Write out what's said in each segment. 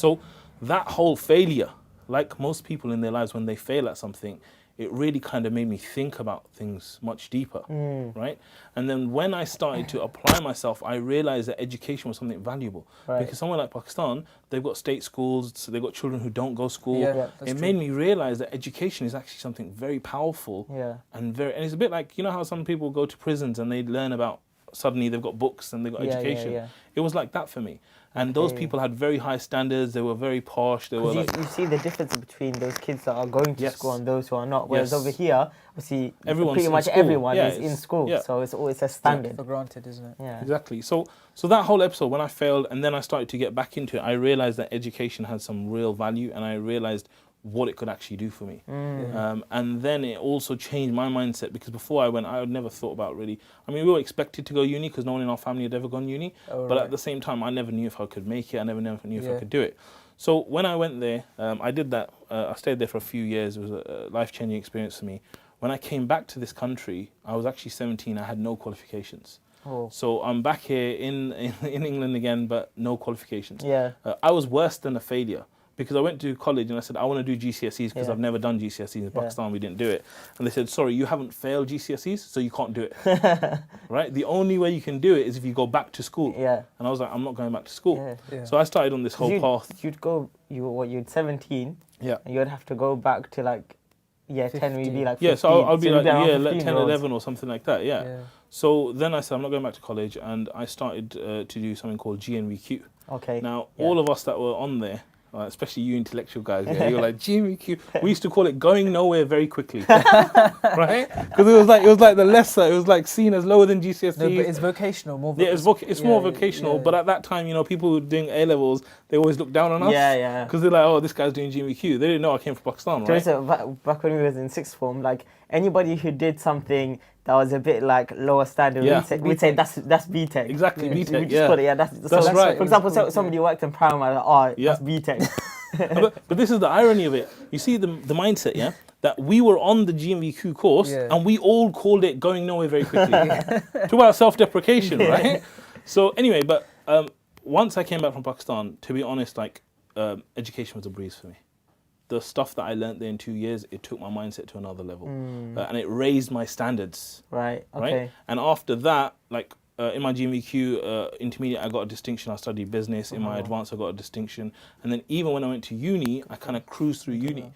So that whole failure, like most people in their lives, when they fail at something, it really kind of made me think about things much deeper, right? And then when I started to apply myself, I realized that education was something valuable. Because somewhere like Pakistan, they've got state schools, so they've got children who don't go to school. Yeah, that's it true. made me realize that education is actually something very powerful. And it's a bit like, you know how some people go to prisons and they learn about, suddenly they've got books and they've got education. It was like that for me. And those people had very high standards. They were very posh. They were like, you see the difference between those kids that are going to school and those who are not. Whereas over here, obviously, everyone's pretty in much school. everyone is in school. So it's always a standard. For granted, isn't it? Yeah. Exactly. So that whole episode, when I failed and then I started to get back into it, I realized that education had some real value, and I realized what it could actually do for me. And then it also changed my mindset, because before I went, I had never thought about really, I mean, we were expected to go uni because no one in our family had ever gone uni. But at the same time, I never knew if I could make it. I never knew if I could do it. So when I went there, I did that. I stayed there for a few years. It was a life-changing experience for me. When I came back to this country, I was actually 17. I had no qualifications. So I'm back here in England again, but no qualifications. I was worse than a failure, because I went to college and I said, I want to do GCSEs because I've never done GCSEs. In Pakistan, we didn't do it. And they said, sorry, you haven't failed GCSEs, so you can't do it. Right? The only way you can do it is if you go back to school. And I was like, I'm not going back to school. So I started on this whole path. You'd 17. And you'd have to go back to like year 10, we'd be like 15. Yeah, so I'll be like year 10, 11 or something like that, So then I said, I'm not going back to college, and I started to do something called GNVQ. Now, all of us that were on there, especially you intellectual guys, you're like, GNVQ. We used to call it going nowhere very quickly, right? Because it was like the lesser, it was like seen as lower than GCSE. No, but it's vocational, more. It's more vocational. But at that time, you know, people who were doing A levels, they always looked down on us. Because they're like, oh, this guy's doing GNVQ. They didn't know I came from Pakistan, right? So back when we was in sixth form, like anybody who did something that was a bit like lower standard, we'd say that's BTEC. Exactly, BTEC. We just call it, that's right. For example, somebody worked in primary, like, that's BTEC. But this is the irony of it. You see the mindset, that we were on the GMVQ course and we all called it going nowhere very quickly. Talk about self-deprecation, right? So anyway, but once I came back from Pakistan, to be honest, like education was a breeze for me. The stuff that I learned there in 2 years, it took my mindset to another level, and it raised my standards. Right. And after that, like in my GMVQ intermediate, I got a distinction. I studied business. In my advanced, I got a distinction. And then even when I went to uni, I kind of cruised through uni.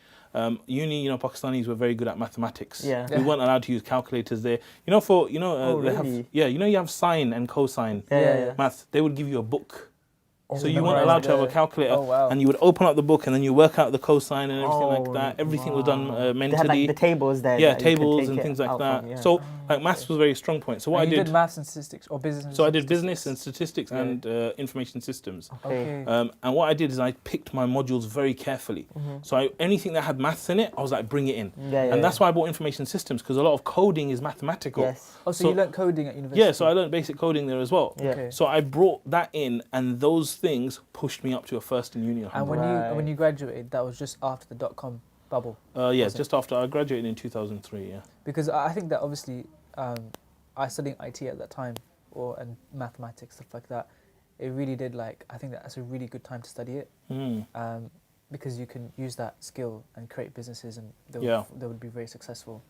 Uni, you know, Pakistanis were very good at mathematics. We weren't allowed to use calculators there. You know, you have sine and cosine math. They would give you a book. So you weren't allowed to have a calculator, and you would open up the book and then you work out the cosine and everything like that. Everything was done mentally. They had like the tables there. Yeah, tables and things like that. So like maths was a very strong point. So what I did. You did maths and statistics or business? And so I did business and statistics and information systems. And what I did is I picked my modules very carefully. So anything that had maths in it, I was like, bring it in. And that's why I bought information systems, because a lot of coding is mathematical. So you learnt coding at university? Yeah, so I learned basic coding there as well. So I brought that in, and those things pushed me up to a first in uni. And when you graduated, that was just after the .com bubble? Just after I graduated in 2003, Because I think that obviously I studied IT at that time, and mathematics, stuff like that. It really did, I think that's a really good time to study it. Because you can use that skill and create businesses, and they would be very successful.